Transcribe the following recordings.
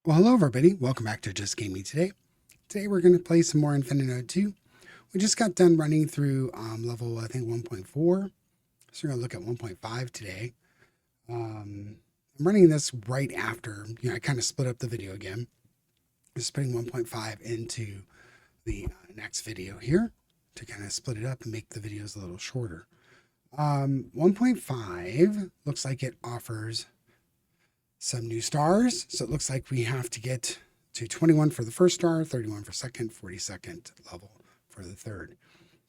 Well, hello everybody. Welcome back to Just Gaming Today. Today we're going to play some more Infinitode 2. We just got done running through level, I think, 1.4. So we're going to look at 1.5 today. I'm running this right after, I kind of split up the video again. Just putting 1.5 into the next video here to kind of split it up and make the videos a little shorter. 1.5 looks like it offers some new stars. So it looks like we have to get to 21 for the first star, 31 for second, 42nd level for the third.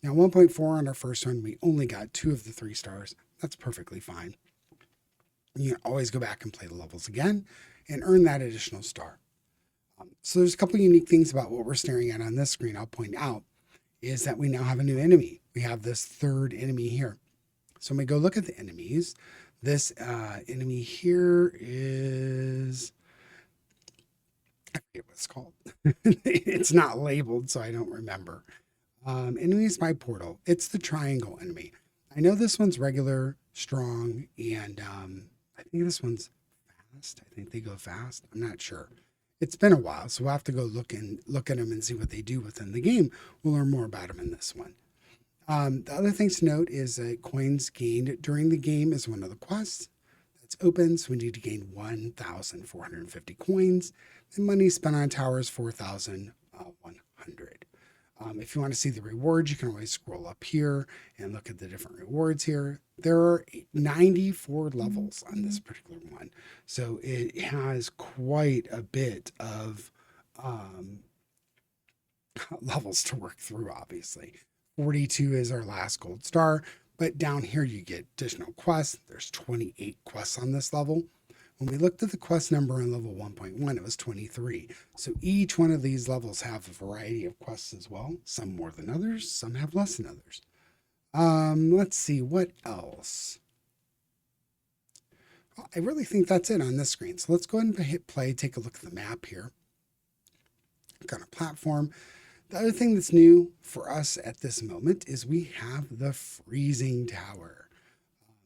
Now 1.4 on our first one, we only got 2 of the 3 stars. That's perfectly fine. You can always go back and play the levels again and earn that additional star. So there's a couple unique things about what we're staring at on this screen. I'll point out is that we now have a new enemy. We have this third enemy here. So when we go look at the enemies, this enemy here is, I forget what it's called. It's not labeled, so I don't remember. Enemies by portal. It's the triangle enemy. I know this one's regular, strong, and I think this one's fast. I think they go fast. I'm not sure. It's been a while, so we'll have to go look at them and see what they do within the game. We'll learn more about them in this one. The other things to note is that coins gained during the game is one of the quests that's open. So we need to gain 1,450 coins. The money spent on towers 4,100. If you want to see the rewards, you can always scroll up here and look at the different rewards here. There are 94 levels on this particular one. So it has quite a bit of levels to work through, obviously. 42 is our last gold star, but down here you get additional quests. There's 28 quests on this level. When we looked at the quest number on level 1.1, it was 23. So each one of these levels have a variety of quests as well. Some more than others, some have less than others. Let's see, what else? Well, I really think that's it on this screen. So let's go ahead and hit play, take a look at the map here. Got a platform. The other thing that's new for us at this moment is we have the freezing tower.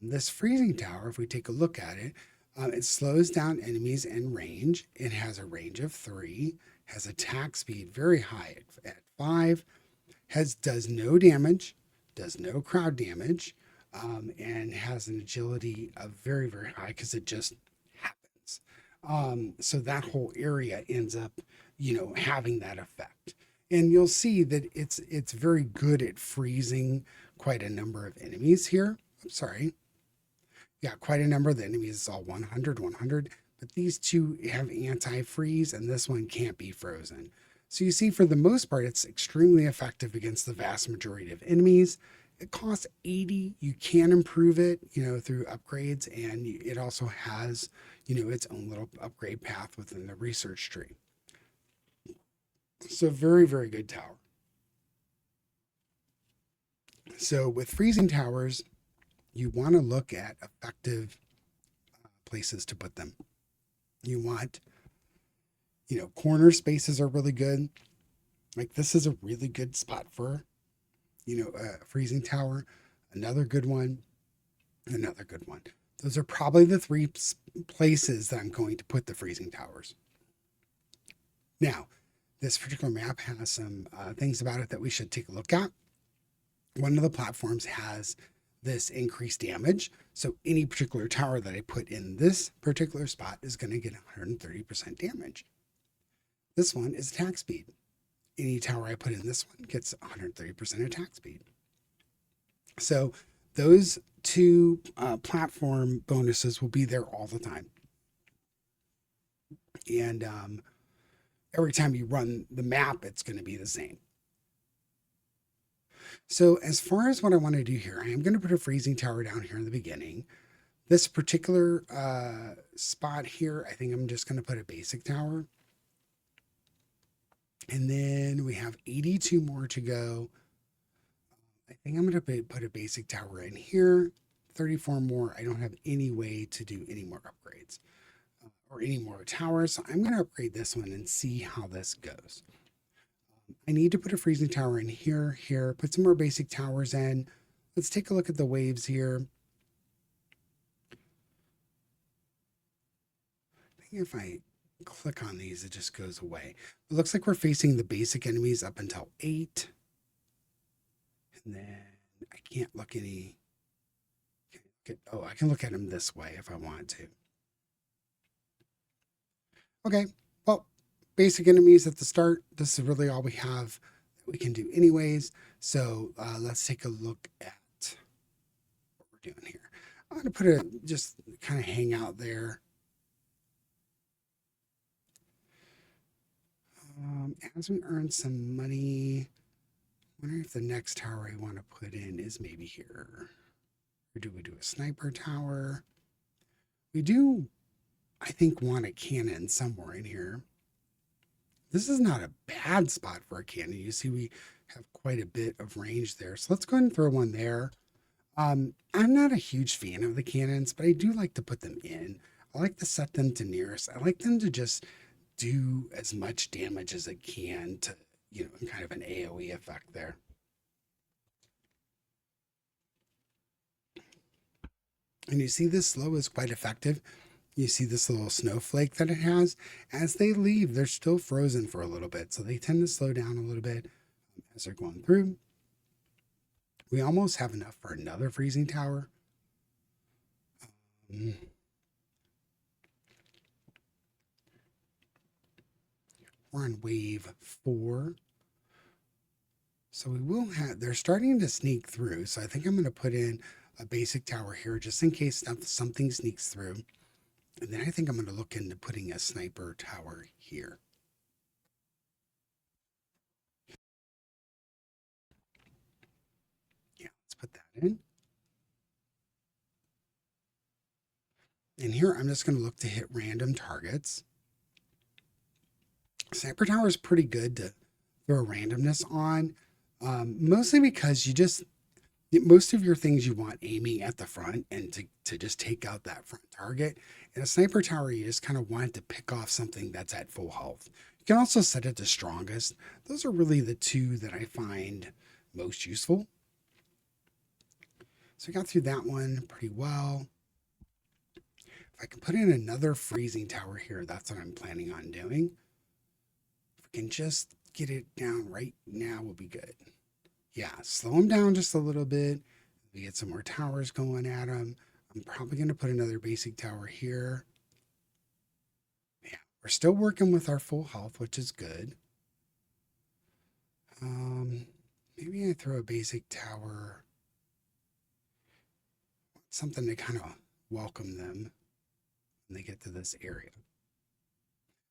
This freezing tower, if we take a look at it, it slows down enemies in range. It has a range of 3, has attack speed very high at 5, does no damage, does no crowd damage, and has an agility of very, very high because it just happens. So that whole area ends up, having that effect. And you'll see that it's very good at freezing quite a number of enemies here. I'm sorry. Yeah, quite a number of the enemies is all 100, 100. But these two have anti-freeze, and this one can't be frozen. So you see, for the most part, it's extremely effective against the vast majority of enemies. It costs 80. You can improve it, through upgrades, and it also has, its own little upgrade path within the research tree. So very, very good tower. So with freezing towers, you want to look at effective places to put them. You want, corner spaces are really good. Like this is a really good spot for, a freezing tower. Another good one. Another good one. Those are probably the 3 places that I'm going to put the freezing towers. Now, this particular map has some things about it that we should take a look at. One of the platforms has this increased damage. So any particular tower that I put in this particular spot is going to get 130% damage. This one is attack speed. Any tower I put in this one gets 130% attack speed. So those 2 platform bonuses will be there all the time. And every time you run the map, it's going to be the same. So as far as what I want to do here, I am going to put a freezing tower down here in the beginning. This particular spot here, I think I'm just going to put a basic tower. And then we have 82 more to go. I think I'm going to put a basic tower in here. 34 more. I don't have any way to do any more upgrades or any more towers. So I'm going to upgrade this one and see how this goes. I need to put a freezing tower in here, put some more basic towers in. Let's take a look at the waves here. I think if I click on these, it just goes away. It looks like we're facing the basic enemies up until 8. And then I can't look any. Oh, I can look at them this way if I want to. Okay, well, basic enemies at the start. This is really all we have that we can do anyways. So let's take a look at what we're doing here. I'm going to put it, just kind of hang out there. As we earn some money, I wonder if the next tower I want to put in is maybe here. Or do we do a sniper tower? We do, I think, want a cannon somewhere in here. This is not a bad spot for a cannon. You see, we have quite a bit of range there. So let's go ahead and throw one there. I'm not a huge fan of the cannons, but I do like to put them in. I like to set them to nearest. I like them to just do as much damage as it can to, kind of an AoE effect there. And you see this slow is quite effective. You see this little snowflake that it has. As they leave, they're still frozen for a little bit. So they tend to slow down a little bit as they're going through. We almost have enough for another freezing tower. We're on wave 4. So we will have, they're starting to sneak through. So I think I'm going to put in a basic tower here just in case something sneaks through. And then I think I'm going to look into putting a sniper tower here. Yeah, let's put that in. And here I'm just going to look to hit random targets. Sniper tower is pretty good to throw randomness on, mostly because most of your things you want aiming at the front and to just take out that front target. In a sniper tower, you just kind of want to pick off something that's at full health. You can also set it to strongest. Those are really the two that I find most useful. So I got through that one pretty well. If I can put in another freezing tower here, that's what I'm planning on doing. If we can just get it down right now, we'll be good. Yeah, slow them down just a little bit. We get some more towers going at them. I'm probably going to put another basic tower here. Yeah, we're still working with our full health, which is good. Maybe I throw a basic tower. Something to kind of welcome them when they get to this area.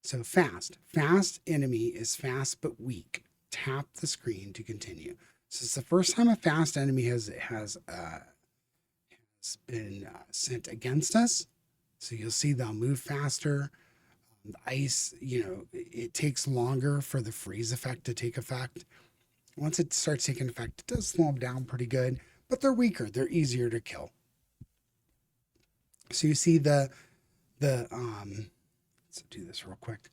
So fast. Fast enemy is fast but weak. Tap the screen to continue. So it's the first time a fast enemy has been sent against us. So you'll see they'll move faster. The ice, it takes longer for the freeze effect to take effect. Once it starts taking effect, it does slow them down pretty good, but they're weaker. They're easier to kill. So you see let's do this real quick.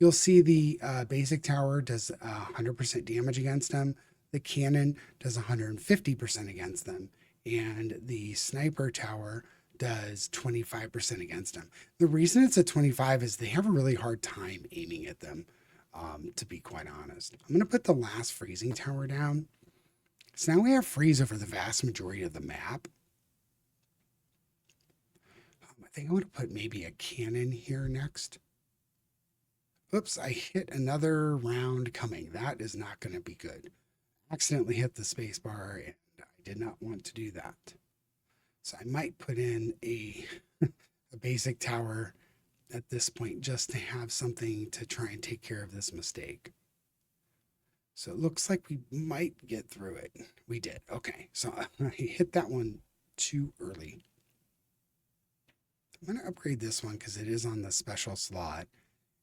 You'll see the basic tower does 100% damage against them. The cannon does 150% against them. And the sniper tower does 25% against them. The reason it's at 25 is they have a really hard time aiming at them, to be quite honest. I'm going to put the last freezing tower down. So now we have freeze over the vast majority of the map. I think I want to put maybe a cannon here next. Oops, I hit another round coming. That is not going to be good. Accidentally hit the space bar and I did not want to do that. So I might put in a basic tower at this point just to have something to try and take care of this mistake. So it looks like we might get through it. We did. Okay, so I hit that one too early. I'm going to upgrade this one because it is on the special slot.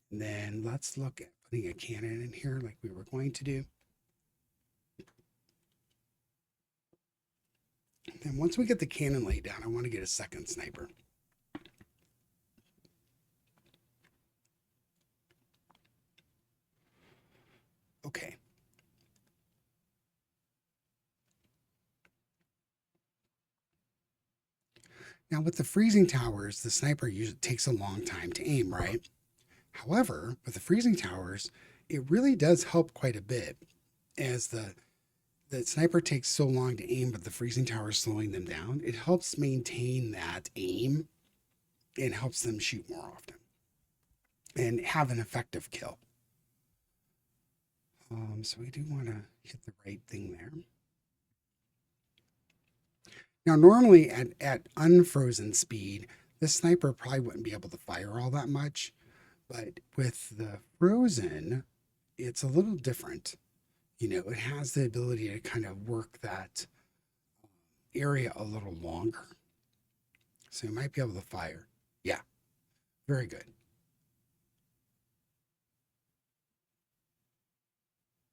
And then let's look at putting a cannon in here like we were going to do. And once we get the cannon laid down, I want to get a second sniper. Okay. Now with the freezing towers, the sniper usually takes a long time to aim, right? However, with the freezing towers, it really does help quite a bit as the sniper takes so long to aim, but the freezing tower is slowing them down. It helps maintain that aim and helps them shoot more often and have an effective kill. So we do want to hit the right thing there. Now, normally at unfrozen speed, this sniper probably wouldn't be able to fire all that much, but with the frozen, it's a little different. You know, it has the ability to kind of work that area a little longer. So you might be able to fire. Yeah, very good.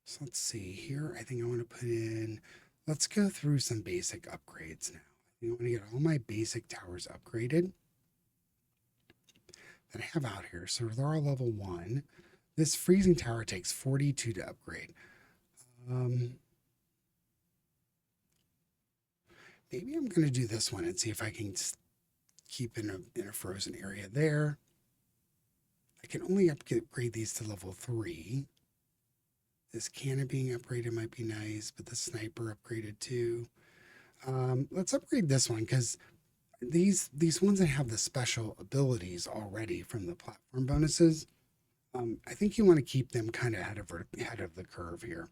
So let's see here. I think I want to put in, let's go through some basic upgrades now. I want to get all my basic towers upgraded that I have out here. So they're all level 1. This freezing tower takes 42 to upgrade. Maybe I'm going to do this one and see if I can keep in a frozen area there. I can only upgrade these to level 3. This cannon being upgraded might be nice, but the sniper upgraded too. Let's upgrade this one because these ones that have the special abilities already from the platform bonuses, I think you want to keep them kind of ahead of the curve here.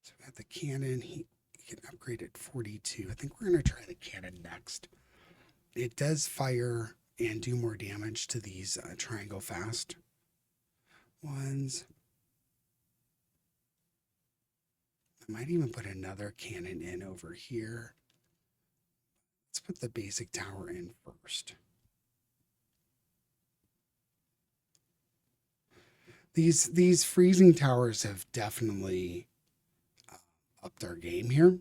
So we got the cannon. He can upgrade at 42. I think we're going to try the cannon next. It does fire and do more damage to these triangle fast ones. I might even put another cannon in over here. Let's put the basic tower in first. These freezing towers have definitely upped our game here.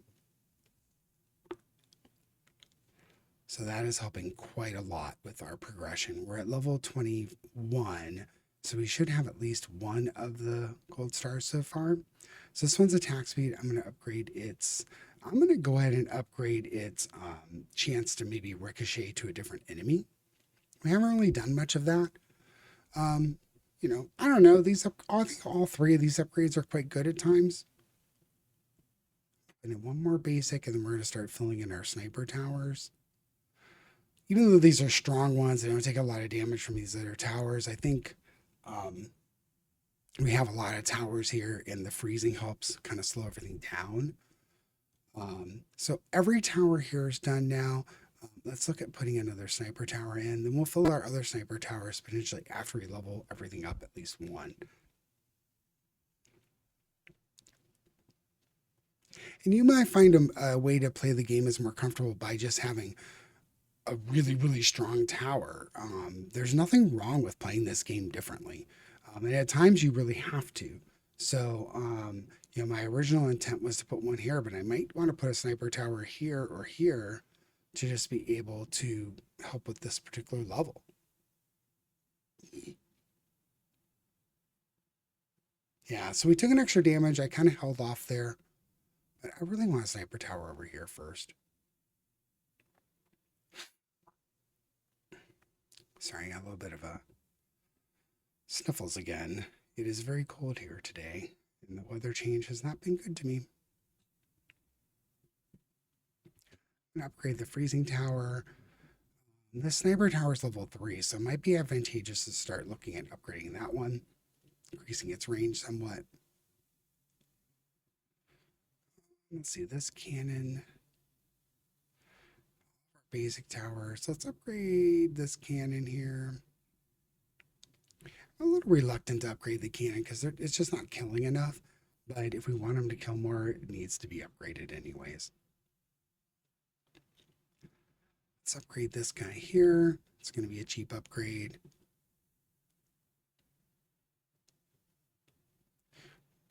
So that is helping quite a lot with our progression. We're at level 21, so we should have at least one of the gold stars so far. So this one's attack speed. I'm going to upgrade its. I'm going to go ahead and upgrade its chance to maybe ricochet to a different enemy. We haven't really done much of that. You know, I don't know. I think all 3 of these upgrades are quite good at times. And then one more basic, and then we're going to start filling in our sniper towers. Even though these are strong ones, they don't take a lot of damage from these other towers. I think we have a lot of towers here, and the freezing helps kind of slow everything down. So every tower here is done now. Let's look at putting another sniper tower in. Then we'll fill our other sniper towers potentially after we level everything up at least 1. And you might find a way to play the game is more comfortable by just having a really, really strong tower. There's nothing wrong with playing this game differently. And at times you really have to. So, you know, my original intent was to put one here, but I might want to put a sniper tower here or here to just be able to help with this particular level. Yeah, so we took an extra damage. I kind of held off there, but I really want a sniper tower over here first. Sorry, I got a little bit of a sniffles again. It is very cold here today, and the weather change has not been good to me. I'm going to upgrade the freezing tower. The sniper tower is level 3, so it might be advantageous to start looking at upgrading that one, increasing its range somewhat. Let's see, this cannon. Basic towers. Let's upgrade this cannon here. I'm a little reluctant to upgrade the cannon because it's just not killing enough. But if we want them to kill more, it needs to be upgraded anyways. Let's upgrade this guy here. It's going to be a cheap upgrade.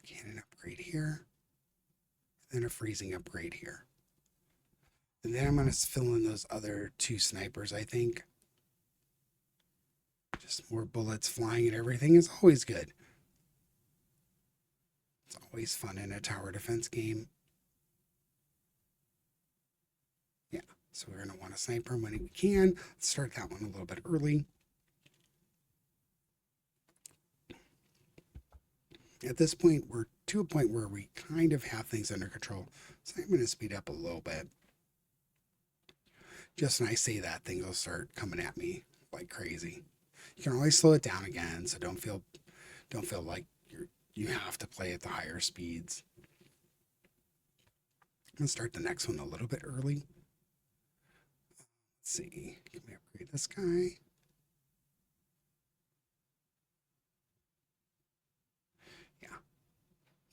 Cannon upgrade here. And then a freezing upgrade here. And then I'm going to fill in those other 2 snipers, I think. Just more bullets flying and everything is always good. It's always fun in a tower defense game. So we're going to want a sniper when we can. Let's start that one a little bit early. At this point, we're to a point where we kind of have things under control. So I'm going to speed up a little bit. Just when I say that, things will start coming at me like crazy. You can always slow it down again, so don't feel like you have to play at the higher speeds. I'm going to start the next one a little bit early. Let's see. Can we upgrade this guy? Yeah.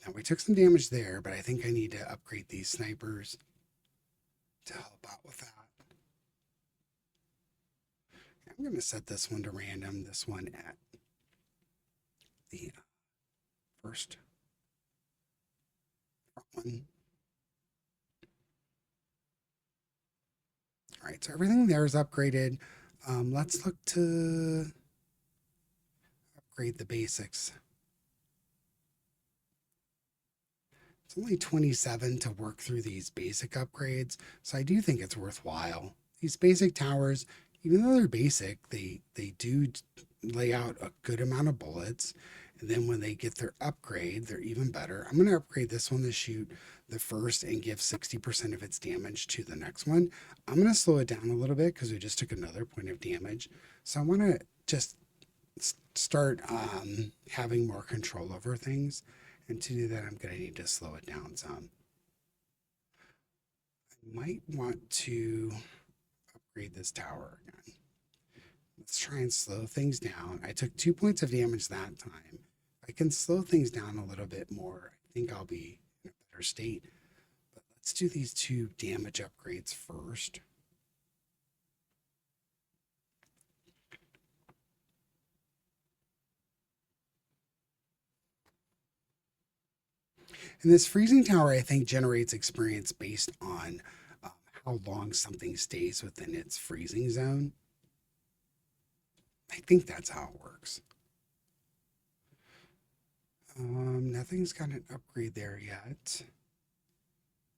Now we took some damage there, but I think I need to upgrade these snipers to help out with that. I'm going to set this one to random, this one at the first one. All right, so everything there is upgraded. Let's look to upgrade the basics. It's only 27 to work through these basic upgrades, so I do think it's worthwhile. These basic towers, even though they're basic, they do lay out a good amount of bullets. And then when they get their upgrade, they're even better. I'm going to upgrade this one to shoot the first and give 60% of its damage to the next one. I'm going to slow it down a little bit because we just took another point of damage. So I want to just start having more control over things. And to do that, I'm going to need to slow it down some. I might want to upgrade this tower again. Let's try and slow things down. I took 2 points of damage that time. If I can slow things down a little bit more, I think I'll be in a better state. But let's do these 2 damage upgrades first. And this freezing tower, I think, generates experience based on how long something stays within its freezing zone. I think that's how it works. Nothing's got an upgrade there yet.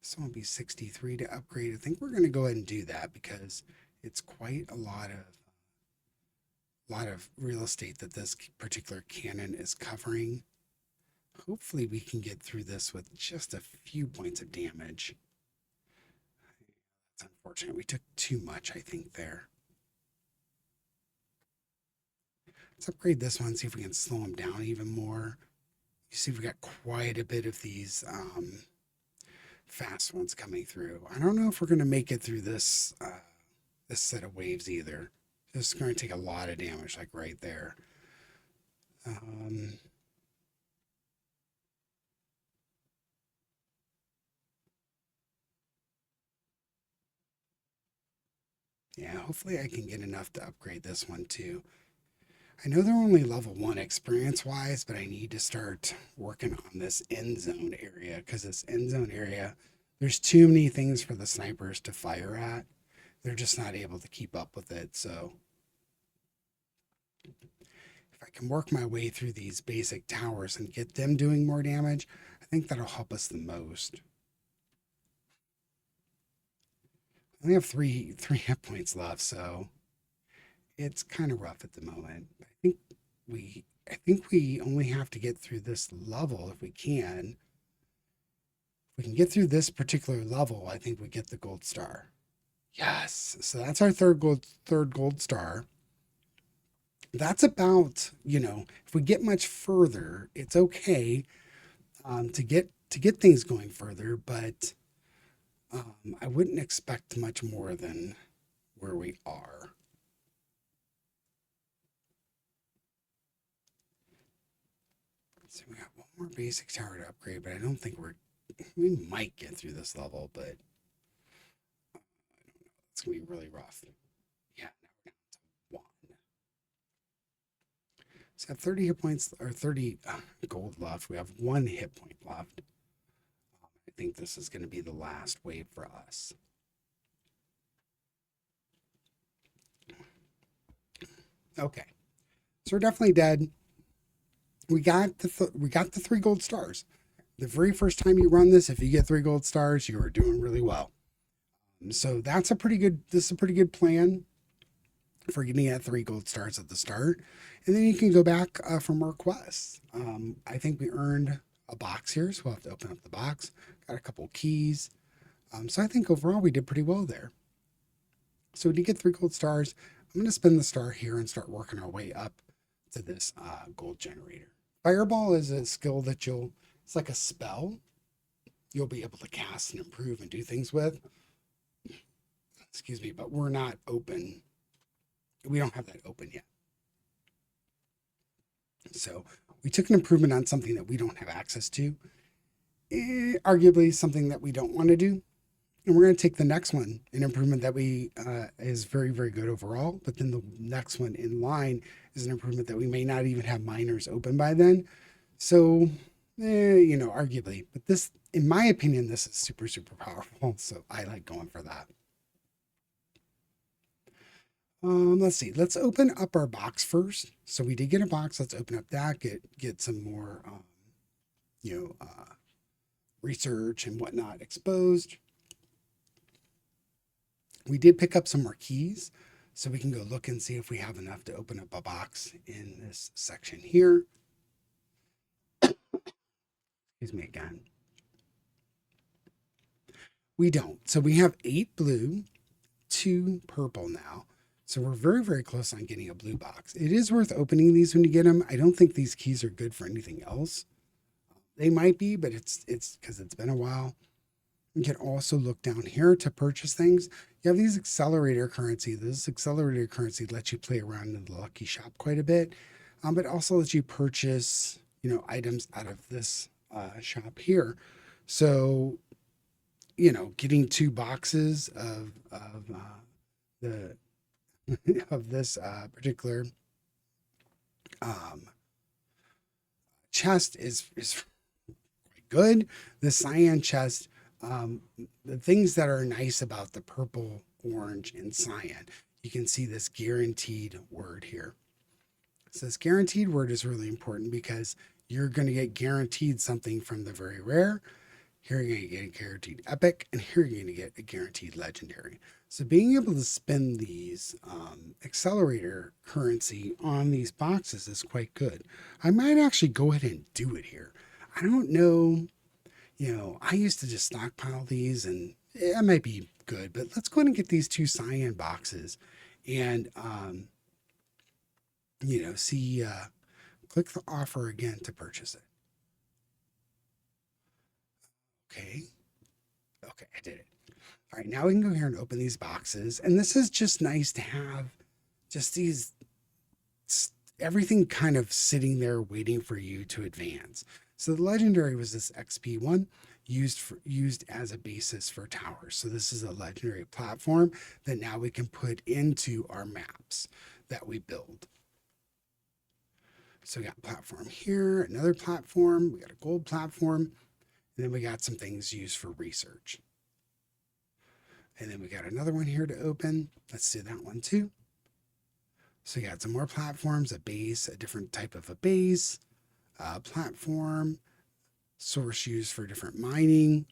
This one will be 63 to upgrade. I think we're going to go ahead and do that because it's quite a lot of real estate that this particular cannon is covering. Hopefully we can get through this with just a few points of damage. That's unfortunate. We took too much, I think, there. Let's upgrade this one, see if we can slow them down even more. You see we've got quite a bit of these fast ones coming through. I don't know if we're going to make it through this set of waves either. It's going to take a lot of damage, like right there. Yeah, hopefully I can get enough to upgrade this one too. I know they're only level 1 experience-wise, but I need to start working on this end zone area because this end zone area, there's too many things for the snipers to fire at. They're just not able to keep up with it. So if I can work my way through these basic towers and get them doing more damage, I think that'll help us the most. I only have three hit points left, so it's kind of rough at the moment. I think we only have to get through this level if we can. If we can get through this particular level, I think we get the gold star. Yes, so that's our third gold star. That's about, if we get much further, it's okay to get things going further, but I wouldn't expect much more than where we are. So we got one more basic tower to upgrade, but I don't think we might get through this level, but I don't know. It's going to be really rough. Yeah, now we're down to 1. So I have 30 hit points, or 30 gold left. We have 1 hit point left. I think this is going to be the last wave for us. Okay, so we're definitely dead. We got the 3 gold stars. The very first time you run this, if you get 3 gold stars, you are doing really well. So that's a pretty good, this is a pretty good plan for getting at 3 gold stars at the start. And then you can go back for more quests. I think we earned a box here, so we'll have to open up the box. Got a couple keys. So I think overall we did pretty well there. So we did get 3 gold stars. I'm going to spin the star here and start working our way up to this gold generator. Fireball is a skill that it's like a spell you'll be able to cast and improve and do things with. Excuse me, but we're not open. We don't have that open yet. So we took an improvement on something that we don't have access to, arguably something that we don't want to do. And we're going to take the next one, an improvement that we is very, very good overall. But then the next one in line is an improvement that we may not even have miners open by then. So, arguably. But this, in my opinion, this is super, super powerful. So I like going for that. Let's see. Let's open up our box first. So we did get a box. Let's open up that. Get some more, research and whatnot exposed. We did pick up some more keys, so we can go look and see if we have enough to open up a box in this section here. Excuse me again. We don't. So we have 8 blue, 2 purple now. So we're very, very close on getting a blue box. It is worth opening these when you get them. I don't think these keys are good for anything else. They might be, but it's because it's been a while. You can also look down here to purchase things. You have these accelerator currency. This accelerator currency lets you play around in the lucky shop quite a bit, but also lets you purchase, items out of this shop here. So, getting 2 boxes of the of this particular chest is quite good. The cyan chest. The things that are nice about the purple, orange, and cyan, you can see this guaranteed word here. So this guaranteed word is really important because you're going to get guaranteed something from the very rare. Here you're going to get a guaranteed epic, and here you're going to get a guaranteed legendary. So being able to spend these accelerator currency on these boxes is quite good. I might actually go ahead and do it here. I don't know. I used to just stockpile these and it might be good, but let's go ahead and get these 2 cyan boxes and, see, click the offer again to purchase it. Okay. Okay, I did it. All right, now we can go here and open these boxes. And this is just nice to have just everything kind of sitting there waiting for you to advance. So the legendary was this XP one used as a basis for towers. So this is a legendary platform that now we can put into our maps that we build. So we got platform here, another platform, we got a gold platform, and then we got some things used for research. And then we got another one here to open. Let's do that one too. So you got some more platforms, a base, a different type of a base, platform, source used for different mining,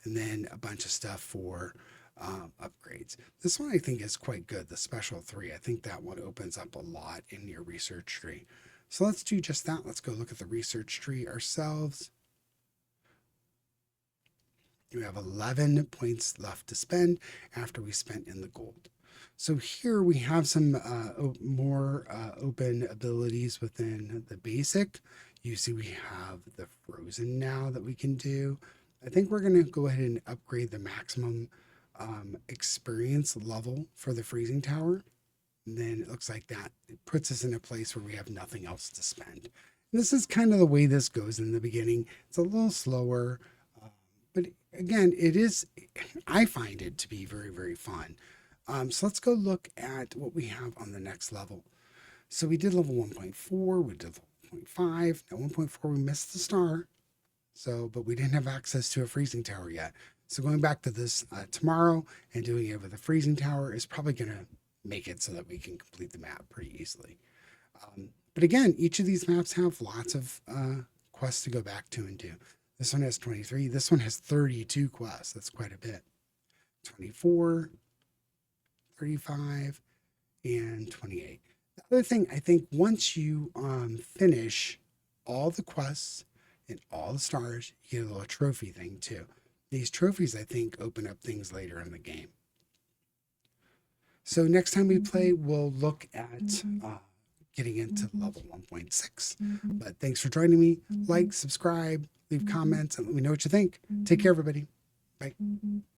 and then a bunch of stuff for upgrades. This one I think is quite good, the special 3. I think that one opens up a lot in your research tree. So let's do just that. Let's go look at the research tree ourselves. We have 11 points left to spend after we spent in the gold. So here we have some more open abilities within the basic. You see we have the frozen now that we can do. I think we're going to go ahead and upgrade the maximum experience level for the freezing tower. And then it looks like that it puts us in a place where we have nothing else to spend. And this is kind of the way this goes in the beginning. It's a little slower, but again, I find it to be very, very fun. So let's go look at what we have on the next level. So we did level 1.4, we did level 1.5. Now 1.4, we missed the star. But we didn't have access to a freezing tower yet. So going back to this tomorrow and doing it with a freezing tower is probably going to make it so that we can complete the map pretty easily. But again, each of these maps have lots of quests to go back to and do. This one has 23. This one has 32 quests. That's quite a bit. 24, 35, and 28. The other thing, I think once you finish all the quests and all the stars, you get a little trophy thing too. These trophies, I think, open up things later in the game. So next time we play, we'll look at getting into level 1.6. But thanks for joining me. Like, subscribe, leave comments, and let me know what you think. Take care, everybody. Bye.